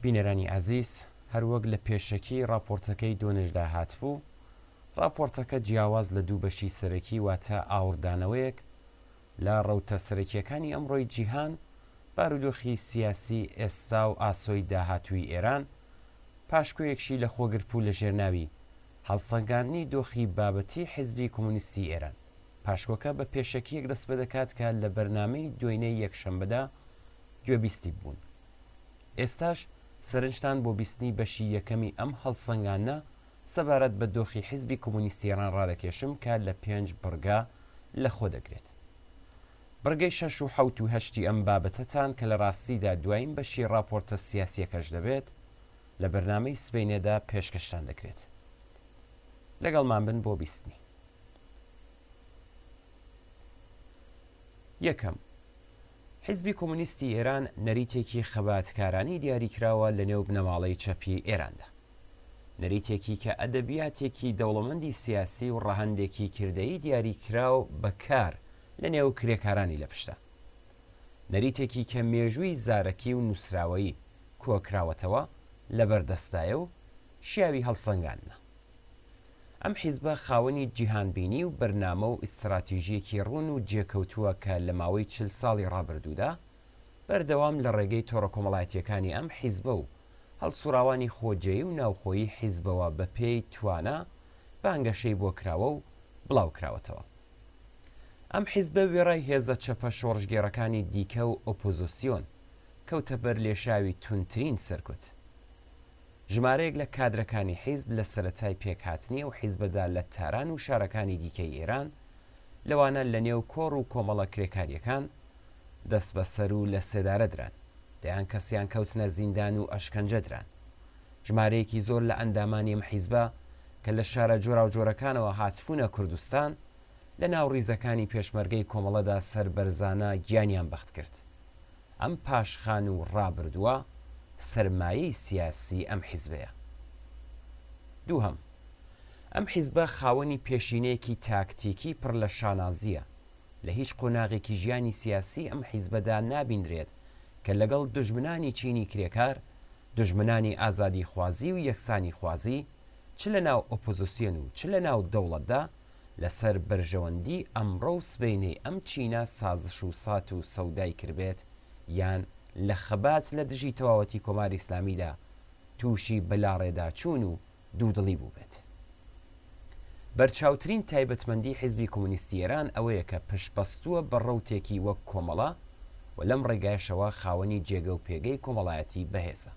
بینەرانی عەزیز، هەروەک لە پێشەکی راپۆرتەکەی دۆنێژدا هاتبوو، راپۆرتەکە جیاواز لە دوو بەشی سەرەکی واتە ئاوردانەوەیەک لە ڕەوتە سەرەکیەکانی ئەمڕۆی جیهان، بارودۆخی سیاسی ئێستا و ئاسۆی داهاتووی ئێران، پاشکۆیەکشی لە خۆگرتبوو لە ژێرناوی هەڵسەنگاندنی دۆخی بابەتی حیزبی کۆمونیستی ئێران. پاشکۆکە بە پێشەکیەک دەست بە دەکات کە لە بەرنامەی دوێنەی یەکشەمبەدا گوێبیستی بوون. ئێستاش سەرنجتان بۆ بیستنی بەشی یەکەمی ئەم هەڵسەنگانە سەبارەت بە دۆخی حیزبی کۆمونیستی ئێران ڕادەکێشم کە لە 5 بڕگا لە خۆ دەگرێت. بڕگەی 6 و 7 و 8 ئەم بابەتەتان کە لە ڕاستیدا دوایین بەشی راپۆرتە سیاسیەکەش دەبێت لە بەرنامەی سبەینێدا پێشکەشتان دەکرێت. لەگەڵمان بن بۆ بیستنی. یەکەم، حیزبی کۆمونیستی ئێران نەریتێکی خەباتکارانی دیاریکراوە لە نێو بنەماڵەی چەپی ئێراندا. نەریتێکی کە ئەدەبیاتێکی دەوڵەمەندی سیاسی و ڕەهەندێکی کردەیی دیاریکراو بەکار لە نێو کرێکارانی لە پشتە. نەریتێکی کە مێژووی زارەکی و نووسراوەیی کۆکراوەتەوە لە بەردەستایە و شیاوی هەڵسەنگانە. ئەم حیزبە خاوەنی جیهانبینی و بەرنامە و ئیستراتیژیەکی ڕوون و جێکەوتووە کە لە ماوەی 40 ساڵی ڕابردوودا بەردەوام لە ڕێگەی تۆڕە کۆمەڵایەتیەکانی ئەم حیزبە و هەڵسوراوانی خۆجێی و ناوخۆیی حیزبەوە بە پێی توانە بانگەشەی بۆ کراوە و بڵاو کراوەتەوە. ئەم حیزبە وێڕای هێزە چەپە شۆڕژگێڕەکانی دیکە و ئۆپۆزیسیۆن کەوتە بەر لێشاوی تونترین سەرکوت. ژمارەیەک لە کادرەکانی حیزب لە سەرەتای پێکهاتنی و حیزبەدا لە تاران و شارەکانی دیکەی ئێران لەوانە لە نێو کۆڕ و کۆمەڵە کرێکاریەکان دەست بەسەر و لە سێدارە دران، دەیان کەسیان کەوتنە زیندان و ئەشکەنجە دران. ژمارەیەکی زۆر لە ئەندامانی ئەم حیزبە کە لە شارە جۆرا و جۆرەکانەوە هاتفونە کوردستان لە ناو ڕیزەکانی پێشمەرگەی کۆمەڵەدا سەربەرزانە گیانیان بەخت کرد. ئەم پاشخان و ڕابردووە سەرمایەی سیاسی ئەم حیزبەیە. دووهەم، ئەم حیزبە خاوەنی پێشینەیەکی تاکتیکی پڕ لە شانازیە. لە هیچ قۆناغێکی ژیانی سیاسی ئەم حیزبەدا نابیندرێت کە لەگەڵ دژمنانی چینی کرێکار، دژمنانی ئازادی خوازی و یەکسانی خوازی، چ لە ناو ئۆپۆزیسیۆن و چ لە ناو دەوڵەتدا لەسەر بەرژەوەندی ئەمڕۆ و سبەینەی ئەم چینە سازش و سات و سەودای کردبێت یان لە خەبات لە دژی تەواوەتی کۆماری ئیسلامیدا تووشی بەلاڕێدا چوون و دوودڵی بوو بێت. بەرچاوترین تایبەتمەندی حیزبی کۆمونیستی ئێران ئەوەیە کە پشتبەستووە بە ڕەوتێکی وەک کۆمەڵە و لەم ڕێگایشەوە خاوەنی جێگە و پێگەی کۆمەڵایەتی بەهێزە.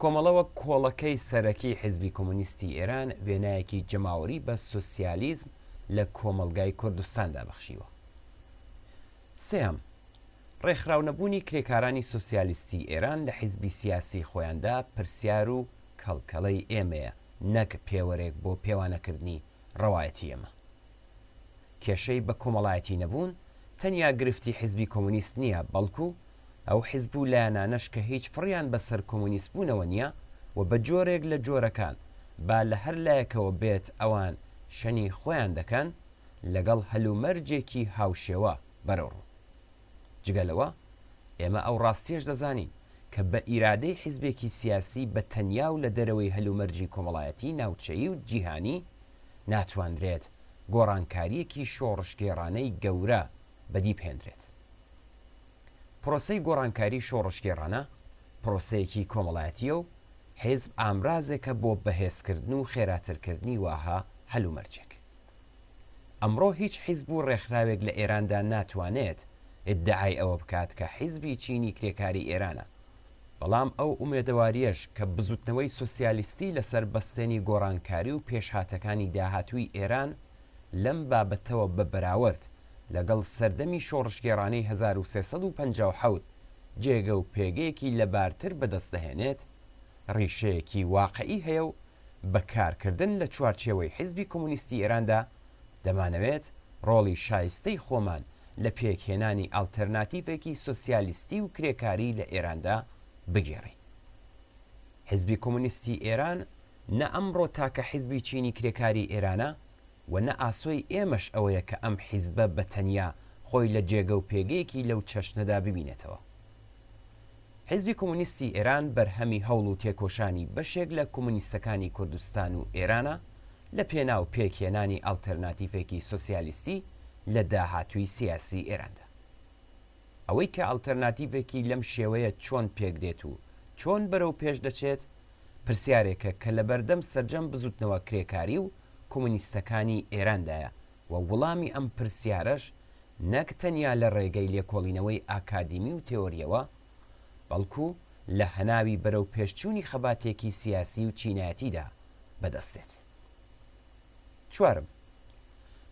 کۆمەڵەوە کۆڵەکەی سەرەکی حیزبی کۆمونیستی ئێران وێنایەکی جەماوەری بە سۆسیالیزم لە کۆمەلگای کوردستاندا بەخشیوە. سێم، ڕێکخراونەبوونی کرێکارانی سۆسیالیستی ئێران لە حیزبی سیاسی خۆیاندا پرسیار و کەڵکەڵەی ئێمەیە، نەک پێوەرێک بۆ پێوانەکردنی ڕەوایەتی ئێمە. کێشەی بە کۆمەڵایەتی نەبوون تەنیا گرفتی حیزبی کۆمونیست نییە، بەڵکو ئەو حیزب و لایەنانەش کە هیچ فڕیان بەسەر کۆمونیست بوونەوە نییە و بە جۆرێک لە جۆرەکان با لە هەر لایەکەوە بێت ئەوان شەنی خۆیان دەکەن لەگەڵ هەلومەرجێکی هاوشێوە بەرەڕوو. جگەلەوە ئێمە ئەو ڕاستیەش دەزانین کە بە ئیرادەی حیزبێکی سیاسی بە تەنیا و لە دەرەوەی هەلومەرجی کۆمەڵایەتی ناوچەیی و جیهانی ناتوانرێت گۆڕانکاریەکی شۆڕشگێڕانەی گەورە بەدی بهێنرێت. پرۆسەی گۆڕانکاری شۆڕشگێڕانە پرۆسەیەکی کۆمەڵایەتیە و حیزب ئامرازێکە بۆ بەهێزکردن و خێراترکردنی واها هەلومەرجێک. ئەمڕۆ هیچ حیزب و ڕێکخراوێک لە ئێراندا ناتوانێت ئیدعای ئەوە بکات کە حیزبی چینی کرێکاری ئێرانە، بەڵام ئەو ئومێدەواریەش کە بزوتنەوەی سۆسیالیستی لەسەر بەستێنی گۆڕانکاری و پێشهاتەکانی داهاتووی ئێران لەم بابەتەوە بە بەراورد لەگەڵ سەردەمی شۆڕشگێڕانەی 1357 جێگە و پێگەیەکی لەبارتر بەدەستدەهێنێت، ڕیشەیەکی واقعی هەیە و بەکارکردن لە چوارچێوەی حیزبی کۆمونیستی ئێراندا دەمانەوێت ڕۆڵی شایستەی خۆمان لە پێکهێنانی ئالتەرناتیڤێکی سۆسیالیستی و کرێکاری لە ئێراندا بگێڕین. حیزبی کۆمونیستی ئێران نە ئەمڕۆ تاکە حیزبی چینی کرێکاری ئێرانە و نە ئاسۆی ئێمەش ئەوەیە کە ئەم حیزبە بەتەنیا خۆی لە جێگە و پێگەیەکی لەو چەشنەدا ببینێتەوە. حیزبی کۆمونیستی ئێران بەرهەمی هەوڵ و تێکۆشانی بەشێک لە کۆمونیستەکانی کوردستان و ئێرانە لە پێناو پێکهێنانی ئالتەرناتیڤێکی سۆسیالیستی لە داهاتووی سیاسی ئێراندا. ئەوەی کە ئالتەرناتیڤێکی لەم شێوەیە چۆن پێکدێت و چۆن بەرەو پێش دەچێت پرسیارێکە کە لە بەردەم سەرجەم بزوتنەوە کرێکاری و کۆمونیستەکانی ئێراندایە و وەڵامی ئەم پرسیارەش نەک تەنیا لە ڕێگەی لێکۆڵینەوەی ئاکادیمی و تێۆریەوە بەڵکو لە هەناوی بەرەو پێشچوونی خەباتێکی سیاسی و چینایەتیدا بەدەستێت. چوارم،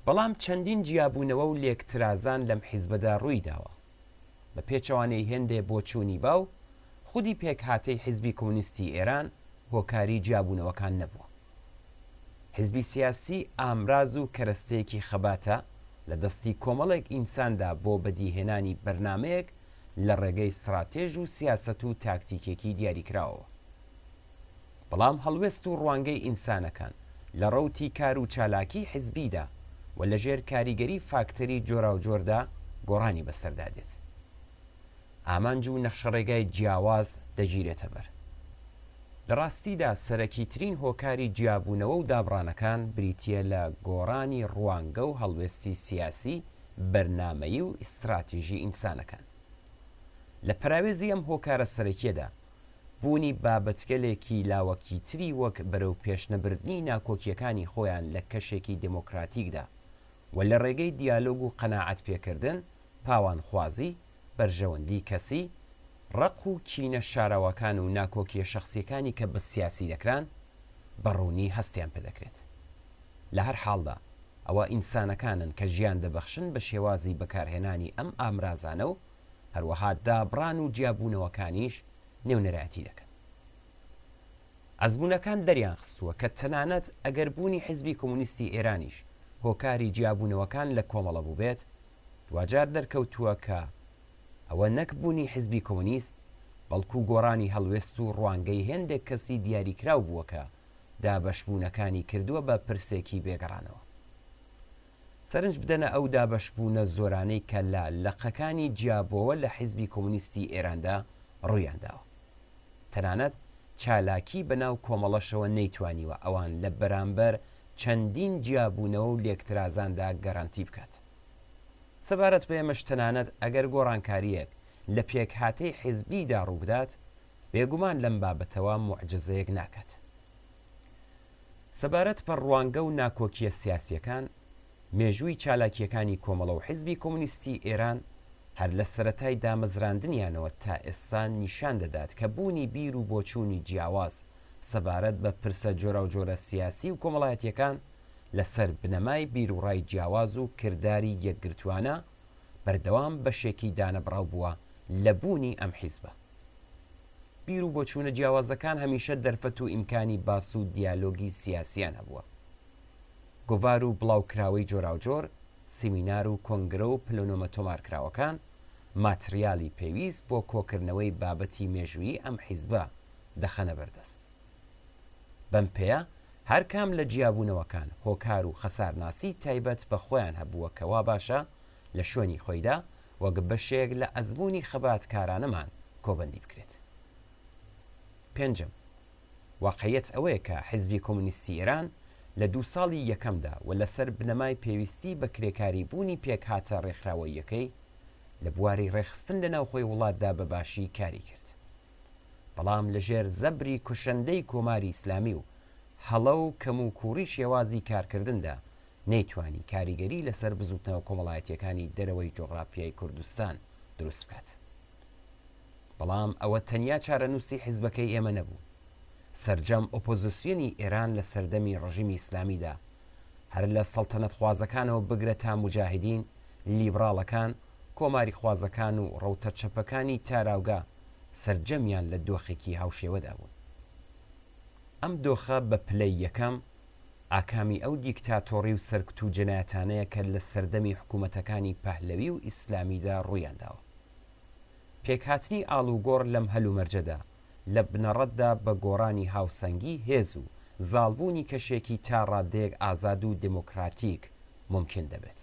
بەڵام چەندین جیابوونەوە و لێکترازان لەم حیزبەدا ڕووی داوە. بە پێچەوانەی هێندێ بۆچوونی باو خودی پێک هاتەی حیزبی کۆمونیستی ئێران هۆکاری جیابوونەوەکان نەبووە. حیزبی سیاسی ئامراز و کەرەستەیەکی خەباتە لە دەستی کۆمەڵێک ئینساندا بۆ بەدیهێنانی بەرنمەیەک لە ڕێگەی استراتێژ و سیاسەت و تاکتیکێکی دیاریکراوە. بەڵام هەڵوێست و ڕوانگەی ئینسانەکان لە ڕەوتی کار و چالاکی حیزبیدا و لە ژێر کاریگەری فاکتەری جۆراوجۆردا گۆڕانی بەسەردادێت. ئامانج و نەخشەڕێگای جیاواز دەگیرێتە بەر. لە ڕاستیدا سەرەکیترین هۆکاری جیابوونەوە و دابڕانەکان بریتیە لە گۆڕانی ڕوانگە و هەڵوێستی سیاسی بەرنامەیی و ئیستراتیژی ئینسانەکان. لە پراوێزی ئەم هۆکارە سەرەکیەدا بوونی بابەتگەلێکی لاوەکی تری وەک بەرەو پێشنەبردنی ناکۆکیەکانی خۆیان لە کەشێکی دموکراتیکدا و لە ڕێگەی دیالۆگ و قەناعەت پێکردن، پاوانخوازی، بەرژەوەندی کەسی، ڕق و کینە شاراوەکان و ناکۆکیە شەخسیەکانی کە بە سیاسی دەکران بەڕوونی هەستیان پێدەکرێت. لە هەر حاڵدا ئەوە ئینسانەکانن کە ژیان دەبەخشن بە شێوازی بەکارهێنانی ئەم ئامرازانە و هەروەها دابڕان و جیابوونەوەکانیش نێونەرایەتی دەکەن. ئەزمونەکان دەریان خستووە کە تەنانەت ئەگەر بوونی حیزبی کۆمونیستی ئێرانیش هۆکاری جیابوونەوەکان لە کۆمەڵە بوو بێت، دوجار دەرکەوتووە کە ئەوە نەکبوونی حیزبی کۆمونیست بەڵکو گۆڕانی هەڵوێست و ڕوانگەی هێندێک کەسی دیاریکراو بووە کە دابەشبوونەکانی کردووە بە پرسێکی بێگەڕانەوە. سەرنج بدەنە ئەو دابەشبوونە زۆرانەی کە لە لەقەکانی جیابەوە لە حیزبی کۆمونیستی ئێراندا ڕوویانداوە. تەنانەت چالاکی بەناو کۆمەڵەشەوە نەیتوانیوە ئەوان لە بەرامبەر چەندین جیابوونەوە و لێکترازاندا گەڕانتی بکات. سەبارەت بە ئێمەش تەنانەت ئەگەر گۆڕانکاریەک لە پێکهاتەی حیزبیدا ڕووبدات، بێگومان لەم بابەتەوە موعجزەیەک ناکات. سەبارەت بە ڕوانگە و ناکۆکیە سیاسیەکان، مێژووی چالاکیەکانی کۆمەڵە و حیزبی کۆمونیستی ئێران هەر لە سەرەتای دامەزراندنیانەوە تا ئێستا نیشان دەدات کە بوونی بیر و بۆچوونی جیاواز سەبارەت بە پرسە جۆرە و جۆرە سیاسی و کۆمەڵایەتیەکان لەسەر بنەمای بیر و ڕای جیاواز و کردداری یەکگرتووانە بەردەوام بەشێکی دانەبڕاو بووە لە بوونی ئەم حیزبە. بیر و بۆچوونە جیاوازەکان هەمیشە دەرفەت و ئیمکانی باس و دیالۆگی سیاسیان هەبووە. گۆڤار و بڵاوکراوەی جۆراوجۆر، سیمینار و کۆنگرە و پلۆنۆمە تۆمارکراوەکان ماتریالی پێویست بۆ کۆکردنەوەی بابەتی مێژووی ئەم حیزبە دەخەنە بەردەست. بەم پێیە هەر کام لە جیابوونەوەکان هۆکار و خەسارناسی تایبەت بە خۆیان هەبووە کەوا باشە لە شوێنی خۆیدا وەک بەشێک لە ئەزمموی خەباتکارانەمان کۆبەندی بکرێت. پێنجم، واقعیەت ئەوەیە کە حیزبی کۆمونیستی ئێران لە 2 ساڵی یەکەمدا و لەسەر بنەمای پێویستی بە کرێکاری بوونی پێکهاتە ڕێکخراوەیەکەی لە بواری ڕێخستن لە ناوخۆی وڵاتدا بەباشی کاری کرد. بەڵام لەژێر زەبری کوشەندەی کۆماری ئیسلامی و هەڵە و کەم و کوڕی شێوازی کارکردندا نەیتوانی کاریگەری لەسەر بزوتنەوە کۆمەڵایەتیەکانی دەرەوەی جۆغرافیای کوردستان دروست بکات. بەڵام ئەوە تەنیا چارەنووسی حیزبەکەی ئێمە نەبوو. سەرجەم ئۆپۆزیسیۆنی ئێران لە سەردەمی ڕژیمی ئیسلامیدا هەر لە سەڵتەنەت خوازەکانەوە بگرە تا موجاهدین، لیبراڵەکان، کۆماری خوازەکان و ڕەوتە چەپەکانی تاراوگا سەرجەمیان لە دۆخێکی هاوشێوەدا بوون. ئەم دۆخە بە پلەی یەکەم ئاکامی ئەو دیکتاتۆری و سەرکوت و جەنایەتانەیە کە لە سەردەمی حکوومەتەکانی پەهلەوی و ئیسلامیدا ڕوویانداوە. پێکهاتنی ئاڵوگۆڕ لەم هەلومەرجەدا لە بنەڕەتدا بە گۆڕانی هاوسەنگی هێز و زاڵبوونی کەشێکی تا ڕادەیەک ئازاد و دموکراتیک ممکن دەبێت.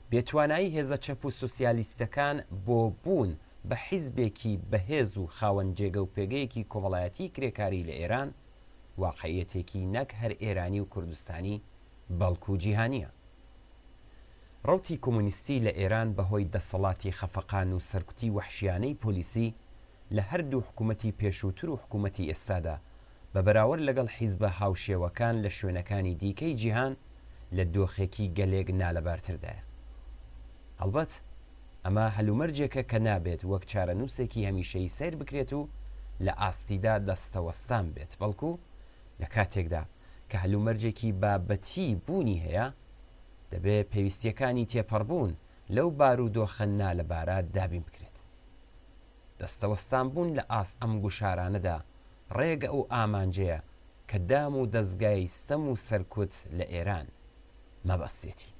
بێتوانایی هێزە چەپ و سوسیالیستەکان بۆ بوون بە حیزبێکی بەهێز و خاوەن جێگە و پێگەیەکی کۆمەڵایەتی کرێکاری لە ئێران واقعیەتێکی نەک هەر ئێرانی و کوردستانی بەڵکو و جیهانیە. ڕەوتی کۆمونیستی لە ئێران بەهۆی دەسەڵاتی خەفەقان و سەرکوتی وەحشیانەی پۆلیسی لە هەردوو حکوومەتی پێشووتر و حکوومەتی ئێستادا بە بەراورد لەگەڵ حیزبە هاوشێوەکان لە شوێنەکانی دیکەی جیهان لە دۆخێکی گەلێک نالەبارتردایە. هەڵبەت ئەمە هەلومەرجێکە کە نابێت وەک چارەنووسێکی هەمیشەی سیر بکرێت و لە ئاستیدا دەستەوەستان بێت، بەڵکو لە کاتێکدا کە هەلومەرجێکی بابەتی بوونی هەیە دەبێت پێویستیەکانی تێپەڕبوون لەو بارودۆخە نالەبارە دابین بکرێت. دەستەوەستان بوون لە ئاست ئەم گوشارانەدا ڕێگە ئەو ئامانجەیە کە دام و دەستگای ستەم و سەرکوت لە ئێران مەبەستێتی.